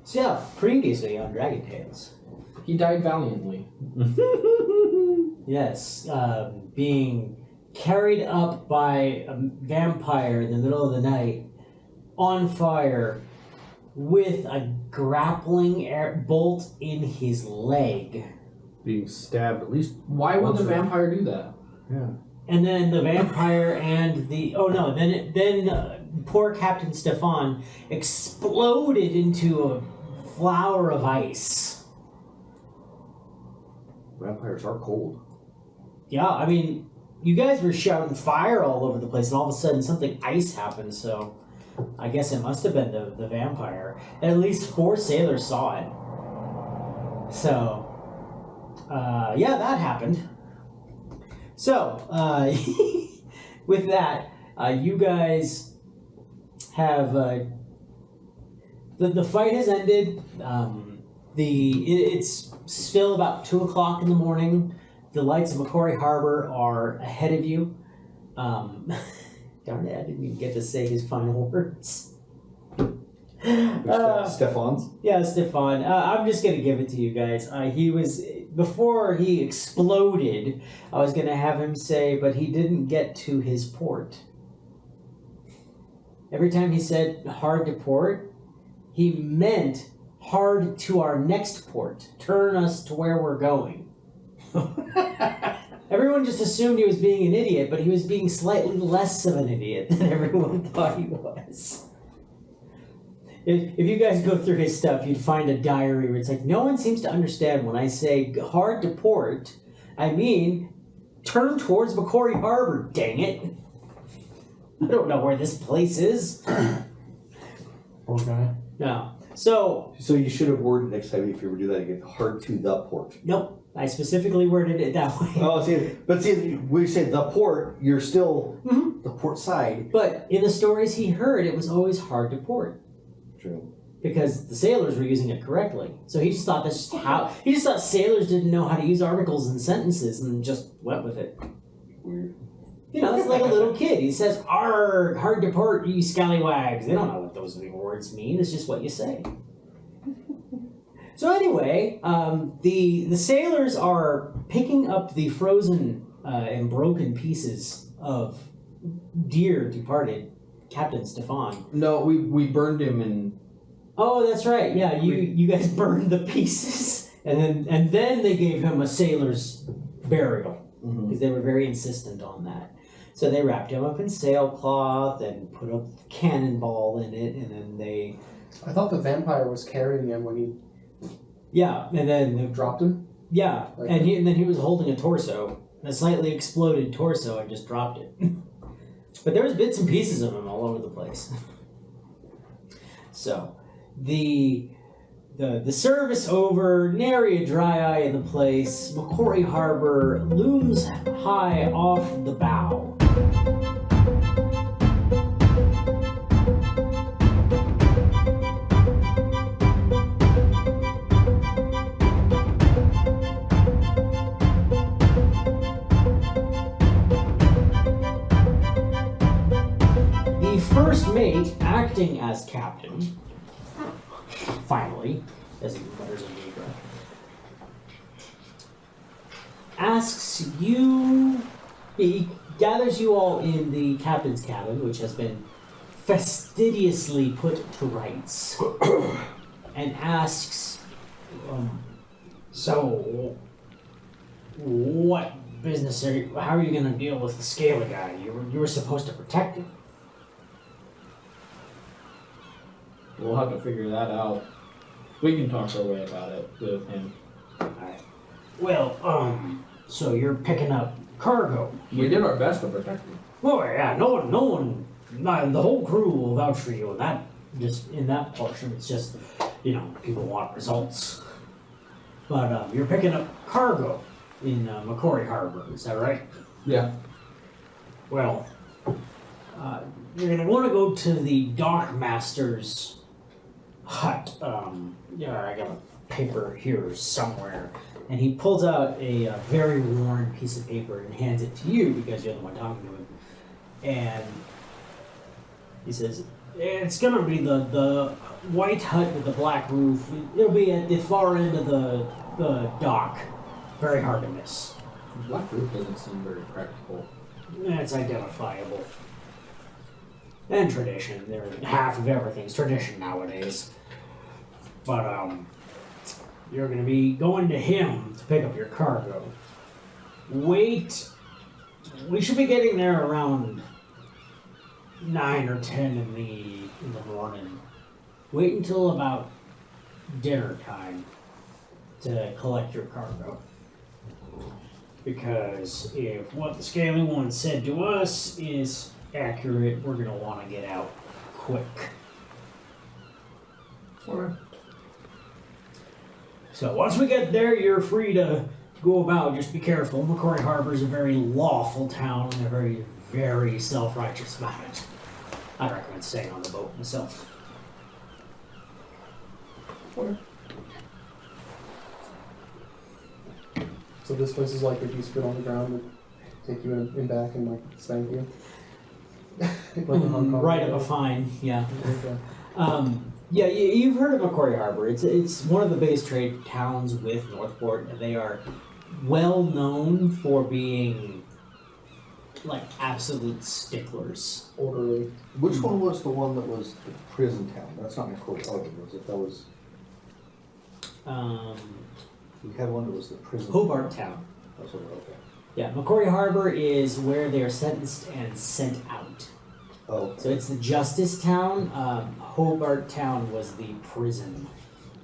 So yeah, previously on Dragon Tales. He died valiantly. Yes, being carried up by a vampire in the middle of the night, on fire, with a grappling bolt in his leg. Being stabbed at least. Why would the vampire do that? Yeah. And then the vampire and the poor Captain Stefan exploded into a flower of ice. Vampires are cold. Yeah, I mean, you guys were shouting fire all over the place, and all of a sudden something ice happened, so I guess it must have been the vampire. And at least 4 sailors saw it. So, yeah, that happened. So, with that, you guys have... the fight has ended. It's still about 2 o'clock in the morning. The lights of McCory Harbor are ahead of you. Darn it, I didn't even get to say his final words. Stefan's? Yeah, Stefan. I'm just going to give it to you guys. Before he exploded, I was going to have him say, but he didn't get to his port. Every time he said hard to port, he meant hard to our next port. Turn us to where we're going. Everyone just assumed he was being an idiot, but he was being slightly less of an idiot than everyone thought he was. If you guys go through his stuff, you'd find a diary where it's like, no one seems to understand when I say hard to port, I mean turn towards McCory Harbor, dang it. I don't know where this place is. Poor guy. No. So you should have worded next time if you ever do that again, hard to the port. Nope. I specifically worded it that way. Oh, see, we said the port, you're still the port side. But in the stories he heard, it was always hard to port. True. Because the sailors were using it correctly. So he just thought he just thought sailors didn't know how to use articles and sentences and just went with it. Weird. You know, it's like a little kid. He says, "Arg, hard to port, you scallywags." They don't know what those words mean. It's just what you say. So anyway, the sailors are picking up the frozen and broken pieces of dear departed Captain Stefan. No, we burned him and... Oh, that's right. Yeah, you guys burned the pieces, and then they gave him a sailor's burial because they were very insistent on that. So they wrapped him up in sailcloth and put a cannonball in it, and then they... I thought the vampire was carrying him when he... Yeah, and then... They dropped him? Yeah, and then he was holding a torso, a slightly exploded torso, and just dropped it. But there was bits and pieces of him all over the place. So, the service over, nary a dry eye in the place. McCory Harbor looms high off the bow. The first mate, acting as captain, finally, as he mutters under his breath, asks you, he gathers you all in the captain's cabin, which has been fastidiously put to rights, and asks, so, what business how are you going to deal with the scaly guy? You were supposed to protect him. We'll have to figure that out. We can talk our way about it with him. Alright. Well, so you're picking up cargo. We did our best to protect him. Oh yeah, no one, the whole crew will vouch for you, and that, just in that portion, it's just, people want results. But, you're picking up cargo in McCory Harbor, is that right? Yeah. Well, you're gonna want to go to the dockmaster's hut. I got a paper here somewhere. And he pulls out a very worn piece of paper and hands it to you because you're the one talking to him. And he says, It's gonna be the white hut with the black roof. It'll be at the far end of the dock. Very hard to miss. Black roof doesn't seem very practical. It's identifiable. And tradition. Half of everything's tradition nowadays. But you're gonna be going to him to pick up your cargo. Wait. We should be getting there around 9 or 10 in the morning. Wait until about dinner time to collect your cargo. Because if what the Scaly One said to us is accurate, we're gonna want to get out quick. Or So once we get there, you're free to go about. Just be careful. McCory Harbor is a very lawful town, and they're very, very self-righteous about it. I'd recommend staying on the boat myself. So this place is like if you spit on the ground and take you in back and like spank you. Like in Hong Kong. Right up a fine, yeah. Okay. Yeah, you've heard of McCory Harbor. It's one of the biggest trade towns with Northport, and they are well known for being like absolute sticklers. Orderly. Which one was the one that was the prison town? That's not McCory Harbor, was it? That was. We had one that was the prison. Hobart Town. That's what, okay. Yeah, McCory Harbor is where they are sentenced and sent out. Oh, So it's the justice town. Hobart Town was the prison.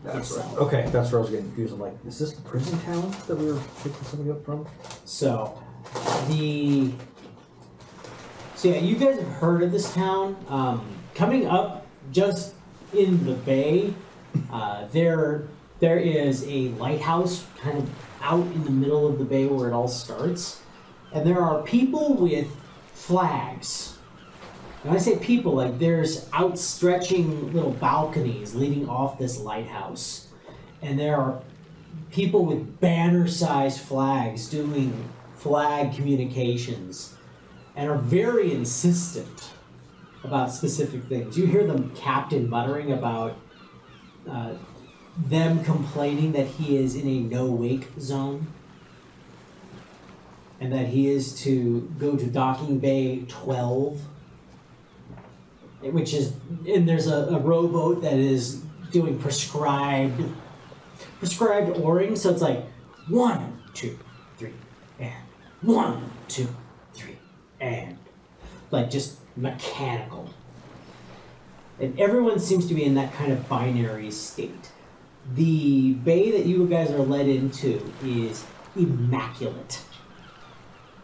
that's right. itself. Okay, that's where I was getting confused. I'm like, is this the prison town that we were picking somebody up from? So yeah, you guys have heard of this town. Coming up just in the bay, there is a lighthouse kind of out in the middle of the bay where it all starts, and there are people with flags. And when I say people, like there's outstretching little balconies leading off this lighthouse, and there are people with banner-sized flags doing flag communications, and are very insistent about specific things. You hear the captain muttering about them complaining that he is in a no-wake zone, and that he is to go to docking bay 12, which is, and there's a rowboat that is doing prescribed oaring, so it's like 1, 2, 3, and 1, 2, 3, and like just mechanical. And everyone seems to be in that kind of binary state. The bay that you guys are led into is immaculate.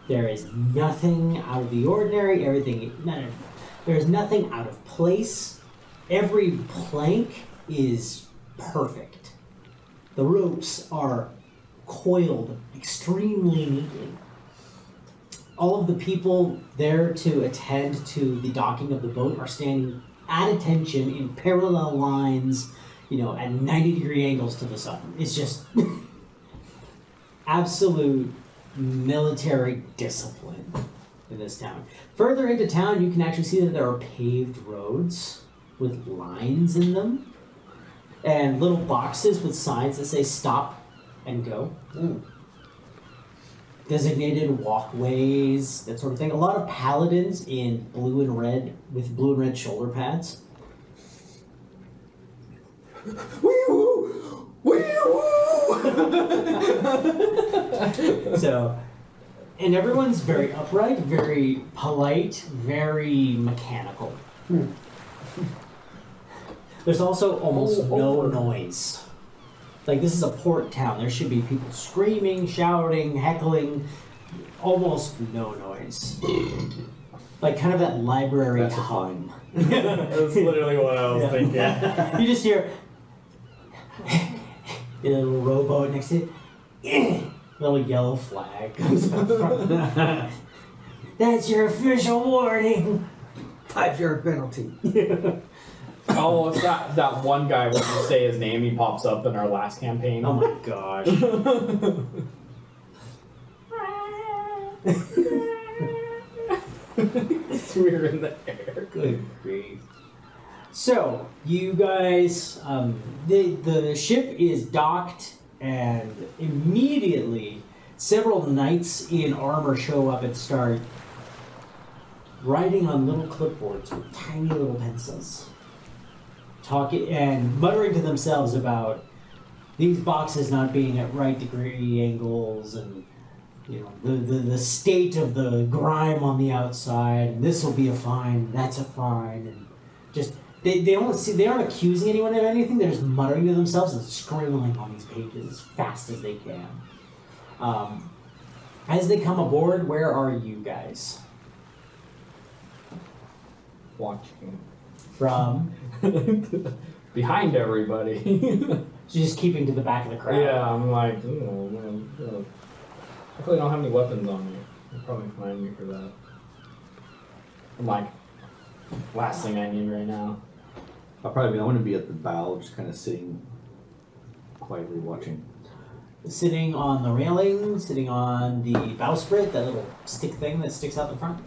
There is nothing out of the ordinary. There's nothing out of place. Every plank is perfect. The ropes are coiled extremely neatly. All of the people there to attend to the docking of the boat are standing at attention in parallel lines, at 90-degree angles to the sun. It's just absolute military discipline in this town. Further into town, you can actually see that there are paved roads with lines in them, and little boxes with signs that say stop and go. Designated walkways, that sort of thing. A lot of paladins in blue and red, with blue and red shoulder pads. So, and everyone's very upright, very polite, very mechanical. There's also almost no noise. Like, this is a port town. There should be people screaming, shouting, heckling. Almost no noise. Like, kind of that library That's hum. That's literally what I was thinking. You just hear a little rowboat next to it. Little yellow flag comes up front. That's your official warning. 5-yard penalty. Oh, it's that one guy when you say his name, he pops up in our last campaign. Oh my gosh. We were in the air. Good grief. So, you guys, the ship is docked, and immediately several knights in armor show up and start writing on little clipboards with tiny little pencils, talking and muttering to themselves about these boxes not being at right degree angles, and the state of the grime on the outside, and this will be a fine, that's a fine, and just they aren't accusing anyone of anything. They're just muttering to themselves and scribbling on these pages as fast as they can. As they come aboard, where are you guys? Watching. From? Behind everybody. So just keeping to the back of the crowd. Yeah, I'm like, I probably don't have any weapons on me. They'll probably find me for that. I'm like, last thing I need right now. I want to be at the bow, just kind of sitting quietly watching. Sitting on the railing, sitting on the bowsprit, that little stick thing that sticks out the front.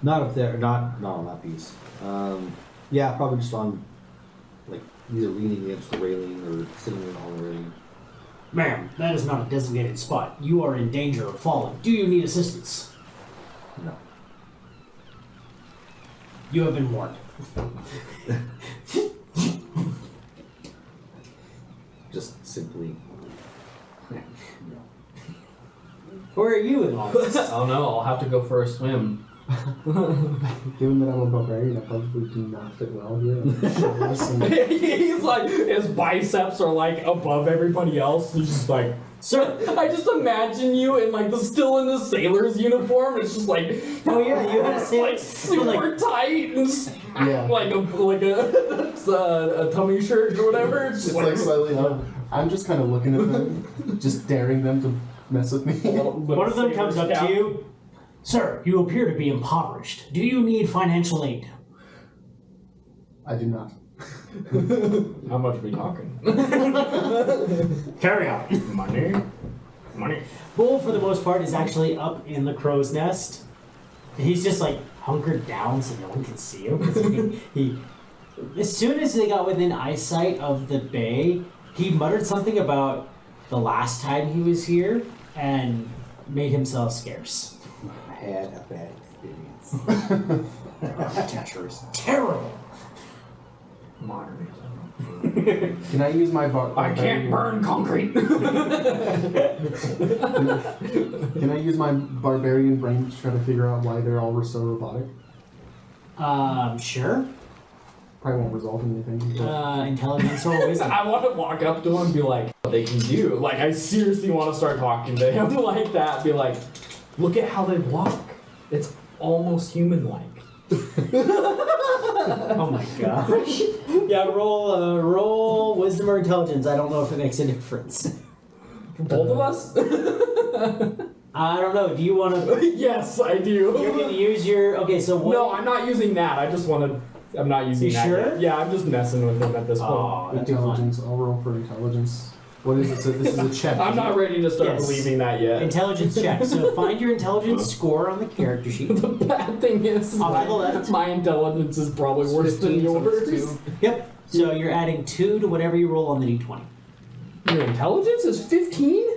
Not up there, not on that piece. Yeah, probably just on, like, either leaning against the railing or sitting on the railing. Ma'am, that is not a designated spot. You are in danger of falling. Do you need assistance? No. You have been warned. Just simply. Where are you in all this? Oh no, I'll have to go for a swim. Given that I'm a barbarian, I probably do not fit well here. He's like, his biceps are like above everybody else. He's just like, Sir! I just imagine you in like still in the sailor's uniform. It's just like, Oh yeah, you had a like super tight and Yeah. like a tummy shirt or whatever. It's Just just like slightly up. I'm just kind of looking at them, just daring them to mess with me. One of them comes up to you. Sir, you appear to be impoverished. Do you need financial aid? I do not. How much are we talking? Carry on. Money. Bull, for the most part, is actually up in the crow's nest. He's just like hunkered down so no one can see him. 'Cause he as soon as they got within eyesight of the bay, he muttered something about the last time he was here and made himself scarce. I had a bad experience. Architecture is terrible. Modern. Can I use my I can't burn concrete. Can I use my barbarian brain to try to figure out why they're all so robotic? Sure. Probably won't result in anything. But Intelligence or wisdom. I want to walk up to him and be like, what they can do. Like, I seriously want to start talking to him like that. Be like, look at how they walk. It's almost human-like. Oh my gosh. Yeah, roll wisdom or intelligence. I don't know if it makes a difference. For both of us? I don't know. Do you want to? Yes, I do. You can use your. Okay, so what? No, I'm not using that. I just want to. I'm not using You that. sure? Yet. Yeah, I'm just messing with him at this point. Oh, that'd be fun. intelligence. I'll roll for intelligence. What is it? So this is a check. I'm not ready to start Yes. believing that yet. Intelligence check. So find your intelligence score on the character sheet. The bad thing is, Off to the left. my intelligence is probably worse than 15, so it's yours. 2. Yep. So you're adding 2 to whatever you roll on the d20. Your intelligence is 15?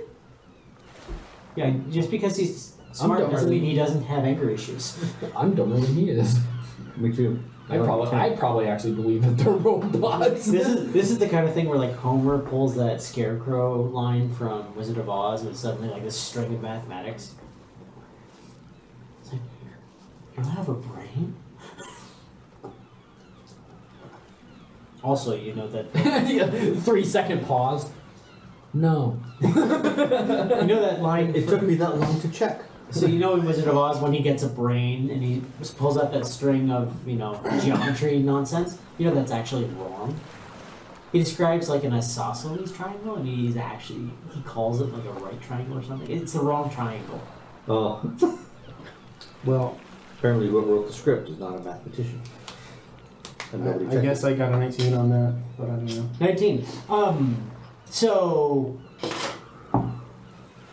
Yeah, just because he's smart dumber doesn't than mean he doesn't have anger issues. I'm dumber than he is. Me too. I probably actually believe that they're robots. This is the kind of thing where like Homer pulls that scarecrow line from Wizard of Oz and suddenly like this string of mathematics. It's like, you have a brain? Also, you know that 3-second pause. No. you know that line. It took me that long to check. So you know in Wizard of Oz when he gets a brain and he pulls out that string of geometry nonsense. You know that's actually wrong. He describes like an isosceles triangle and he calls it like a right triangle or something. It's the wrong triangle. Oh. Well, Apparently whoever wrote the script is not a mathematician. And nobody I checked guess it. I got a 19 on that, but I don't know. 19. So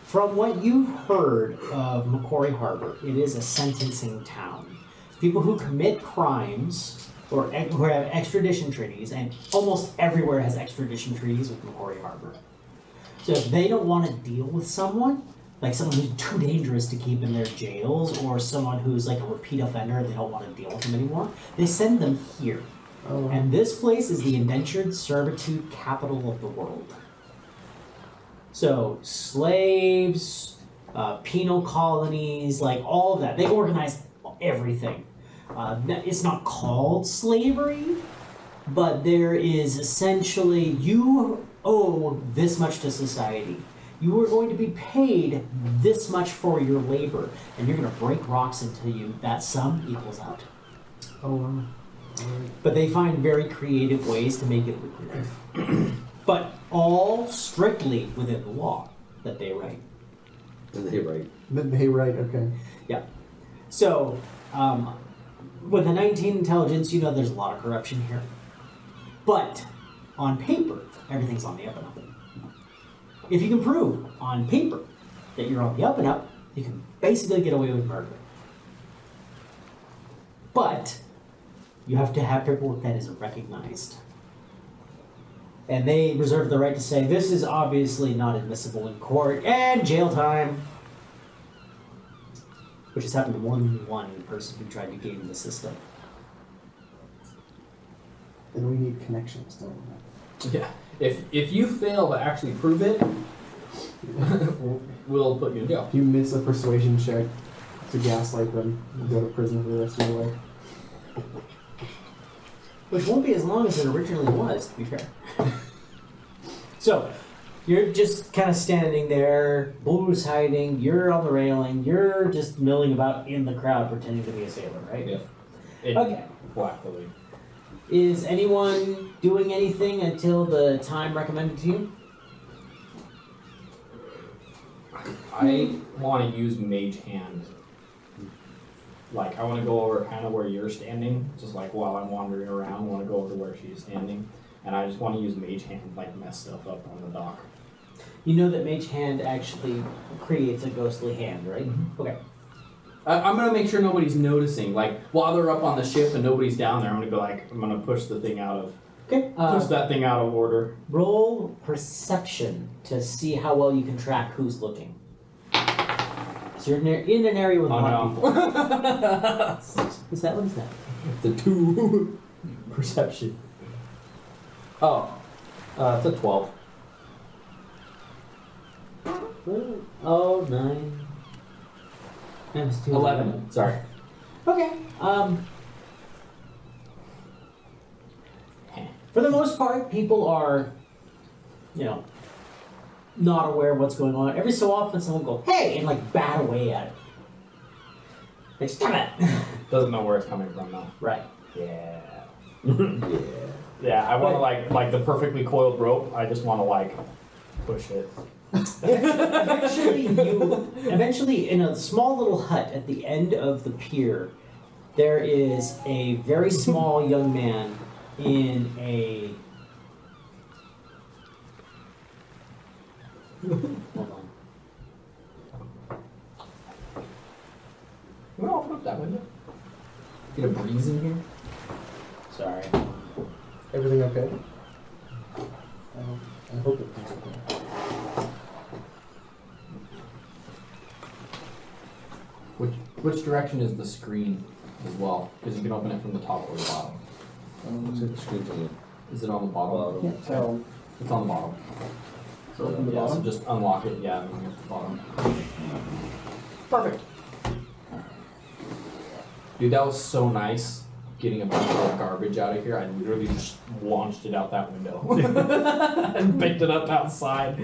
from what you've heard of McCory Harbor, it is a sentencing town. People who commit crimes who have extradition treaties, and almost everywhere has extradition treaties with McCory Harbor. So if they don't want to deal with someone, like someone who's too dangerous to keep in their jails, or someone who's like a repeat offender and they don't want to deal with them anymore, they send them here. Oh, And this place is the indentured servitude capital of the world. So slaves, penal colonies, like all of that, they organize everything. It's not called slavery, but there is essentially, you owe this much to society. You are going to be paid this much for your labor, and you're going to break rocks until that sum equals out. oh wow. But they find very creative ways to make it lucrative. But all strictly within the law that they write. They right. Hey, right, okay. Yeah. So, with the 19 intelligence, you know there's a lot of corruption here. But, on paper, everything's on the up and up. If you can prove on paper that you're on the up and up, you can basically get away with murder. But, you have to have paperwork that is recognized. And they reserve the right to say, this is obviously not admissible in court, and jail time. Which has happened to more than one person who tried to game the system. Then we need connections, don't we? Yeah. If you fail to actually prove it, we'll put you in jail. If you miss a persuasion check to gaslight them, you go to prison for the rest of your life. Which won't be as long as it originally was, to be fair. So, you're just kind of standing there, Blue's hiding, you're on the railing, you're just milling about in the crowd pretending to be a sailor, right? Yeah. Okay. Black Lily. Is anyone doing anything until the time recommended to you? I want to use Mage Hand. Like, I want to go over kind of where you're standing, just like while I'm wandering around, I want to go over to where she's standing. And I just want to use Mage Hand, like mess stuff up on the dock. You know that Mage Hand actually creates a ghostly hand, right? Mm-hmm. Okay. I'm going to make sure nobody's noticing. Like, while they're up on the ship and nobody's down there, I'm going to go like, I'm going to push the thing out of, Okay. push that thing out of order. Roll perception to see how well you can track who's looking. So you're in an area with a lot of people. Is that what is that? The 2 perception. Oh, it's a 12. Oh, 9. Minus 2. 11. Sorry. Okay. For the most part, people are, not aware of what's going on. Every so often, someone will go, "Hey," and like bat away at it. Like, stop it. Doesn't know where it's coming from though. Right. Yeah. Yeah. Yeah, I want to like the perfectly coiled rope. I just want to like push it. Eventually, in a small little hut at the end of the pier, there is a very small young man in a. Hold on. You want to open up that window? Get a breeze in here. Sorry. Everything okay? I hope it's okay. Which direction is the screen as well? Because you can open it from the top or the bottom. Looks like the screen's on Is it on the bottom? Yeah, so It's on the bottom. open the Yeah, so bottom. just unlock it. Yeah, and then hit the bottom. Perfect. Dude, that was so nice getting a bunch of garbage out of here. I literally just launched it out that window and picked it up outside.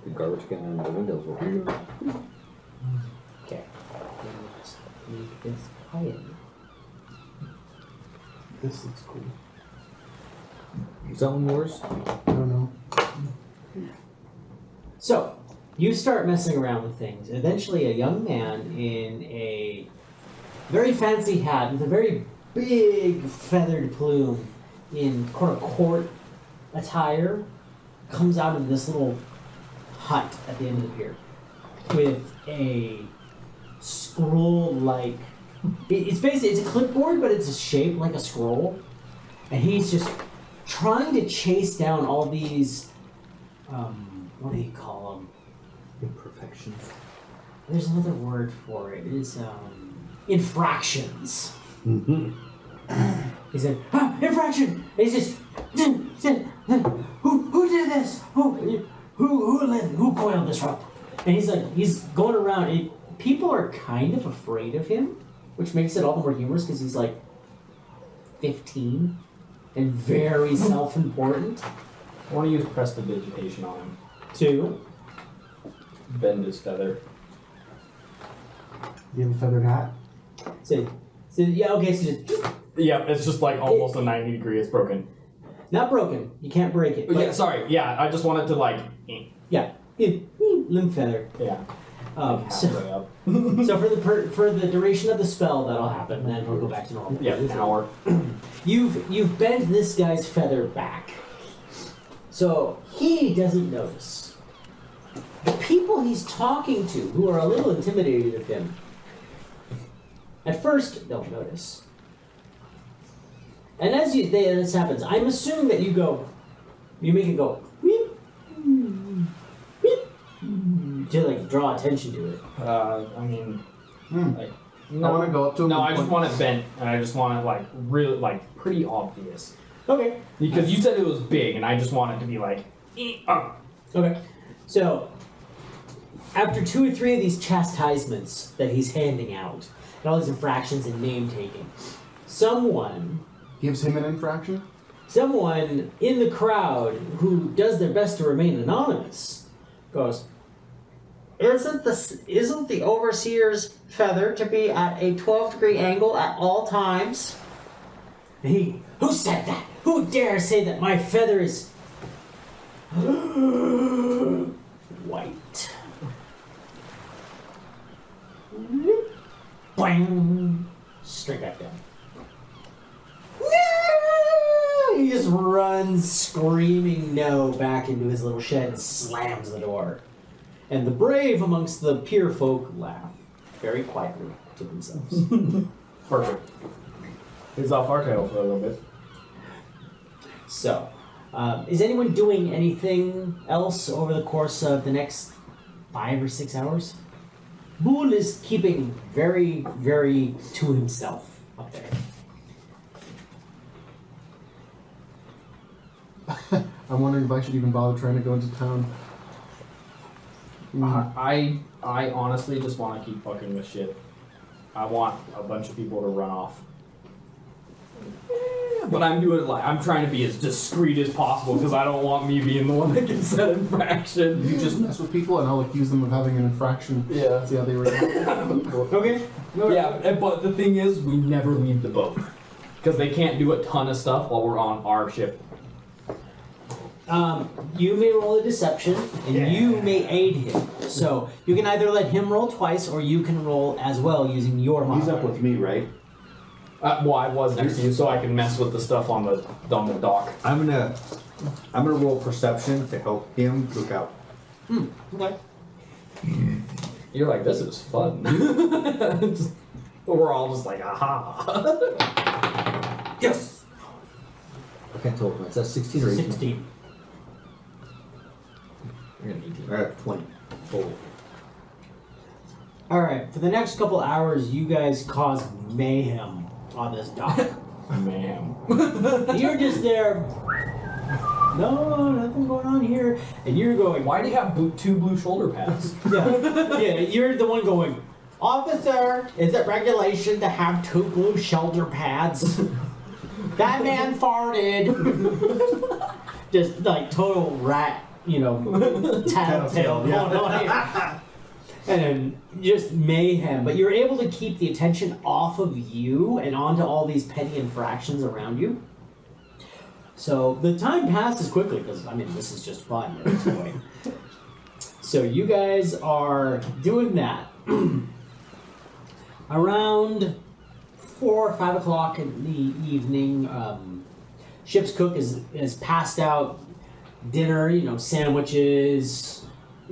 The garbage can in the windows over here. Okay. Let's make this quiet. This looks cool. Is that one yours? I don't know. So, you start messing around with things. Eventually, a young man in a very fancy hat with a very big feathered plume in court attire comes out of this little hut at the end of the pier with a scroll-like It's basically it's a clipboard, but it's shaped like a scroll, and he's just trying to chase down all these. What do you call them? Imperfections. There's another word for it. It's infractions. Mm-hmm. He said, infraction. And he's just who did this? Who coiled this rope? And he's going around. People are kind of afraid of him, which makes it all the more humorous because he's like 15 and very self-important. I want to use prestidigitation on him. 2. Bend his feather. You have a feathered hat? So yeah, okay, so just Yeah, it's just like almost a 90 degree. It's broken. not broken. You can't break it. Yeah, sorry. Yeah, I just wanted to like. Yeah, limb feather. Yeah. So Halfway up. for the duration of the spell, that'll happen, and then we'll go back to normal. Yeah, an hour. You've bent this guy's feather back, so he doesn't notice. The people he's talking to, who are a little intimidated of him, at first don't notice. And as this happens, I'm assuming that you make it go, weep, weep, to like draw attention to it. I mean, like. I want to go up to him. No, and I just point- want it bent, and I just want it like really, like pretty obvious. Okay. Because you said it was big, and I just want it to be like. Okay. So, after 2 or 3 of these chastisements that he's handing out, and all these infractions and name taking, someone Gives him an infraction? in the crowd who does their best to remain anonymous goes, Isn't the overseer's feather to be at a 12-degree angle at all times? And who said that? Who dare say that my feather is white? Boing! Straight back down. No! He just runs screaming no back into his little shed and slams the door. And the brave amongst the peer folk laugh very quietly to themselves. Perfect. He's off our tail for a little bit. So, is anyone doing anything else over the course of the next 5 or 6 hours? Boole is keeping very, very to himself up there. I'm wondering if I should even bother trying to go into town. I honestly just want to keep fucking with shit. I want a bunch of people to run off. But I'm doing it like I'm trying to be as discreet as possible because I don't want me being the one that gets that infraction. You just mess with people and I'll accuse them of having an infraction. Yeah. See how they react. Okay. Yeah, but the thing is, we never leave the boat because they can't do a ton of stuff while we're on our ship. You may roll a deception, and you may aid him. So you can either let him roll twice, or you can roll as well using your He's modifier. up with me, right? Well, I was next to you, so I can mess with the stuff on the dock. I'm gonna roll perception to help him look out. Okay. You're like, this is fun. We're all just like, aha. Yes. I can't tell. Is that 16 or 18? 16. You're an 18. Alright, 20. Total. All right. For the next couple hours, you guys cause mayhem on this dock. Ma'am. You're just there. No, nothing going on here, and you're going. Why do you have two blue shoulder pads? Yeah, you're the one going. Officer, is it regulation to have 2 blue shoulder pads? That man farted. Just like total rat, tattletale going on here. And just mayhem. But you're able to keep the attention off of you and onto all these petty infractions around you. So the time passes quickly because, this is just fun at this point. So you guys are doing that. Around 4 or 5 o'clock in the evening, ship's cook is passed out dinner, sandwiches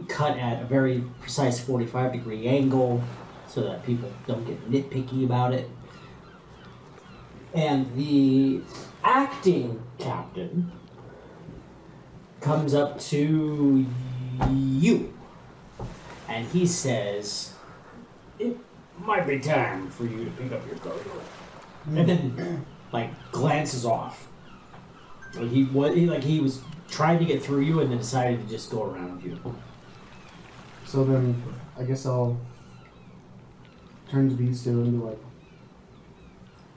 cut at a very precise 45-degree angle. so that people don't get nitpicky about it. And the acting captain comes up to you, and he says, "It might be time for you to pick up your cargo." And then, like, glances off. Like he was trying to get through you, and then decided to just go around you. So then, I guess I'll turn to these two and be like,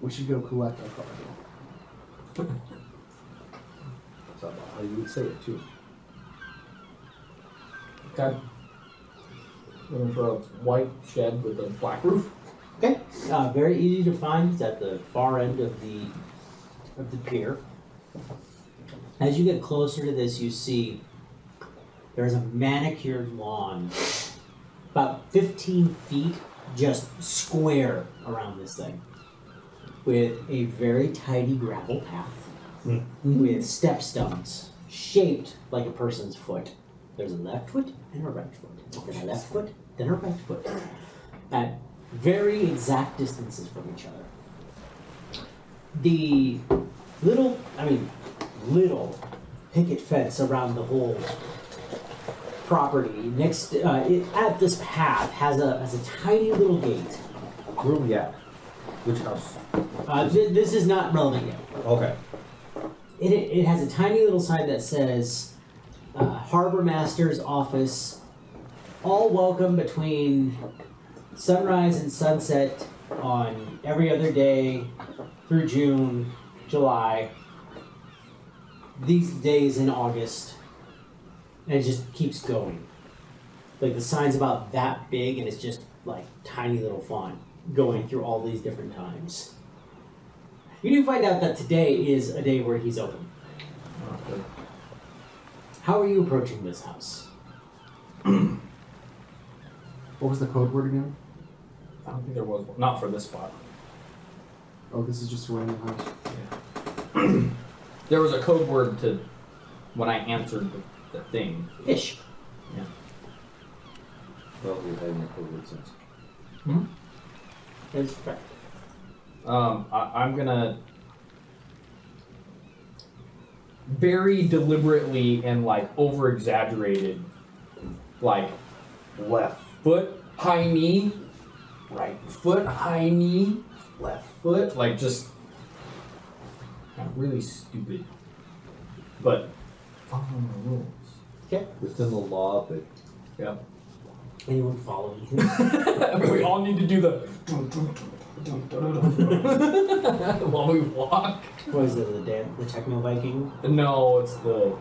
we should go collect our cargo. That's about how you would say it too. Okay. Looking for a white shed with a black roof. Okay, very easy to find. It's at the far end of the pier. As you get closer to this, you see there's a manicured lawn, about 15 feet, just square around this thing, with a very tidy gravel path, with stepstones shaped like a person's foot. There's a left foot and a right foot, then a left foot, then a right foot, at very exact distances from each other. The little picket fence around the whole property next at this path has a tiny little gate. Where are we at? Which house? This is not relevant yet. Okay. It has a tiny little sign that says Harbor Master's Office, all welcome between sunrise and sunset on every other day through June, July, these days in August, and it just keeps going. Like the sign's about that big, and it's just like tiny little font going through all these different times. You do find out that today is a day where he's open. Okay. How are you approaching this house? What was the code word again? I don't think there was one. Not for this spot. Oh, this is just a random house. Yeah. There was a code word to when I answered the thing. Fish. Yeah. Well, we've had no code since. That's correct. I'm gonna very deliberately and like over exaggerated, like left foot, high knee, right foot, high knee, left foot, like just really stupid, but following the rules. Okay. Within the law, but Yep. Anyone follow me? We all need to do the while we walk. What is it, the Techno Viking? No, it's the.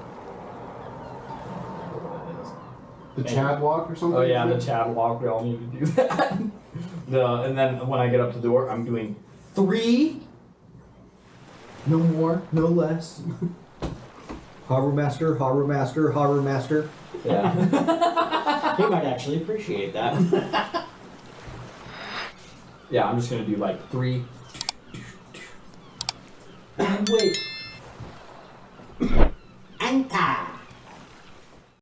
The Chad walk or something? Oh yeah, the chat walk. We all need to do that. And then when I get up to the door, I'm doing 3. No more, no less. Harbor Master, Harbor Master, Harbor Master. Yeah. He might actually appreciate that. Yeah, I'm just gonna do like 3. Wait. Anchor.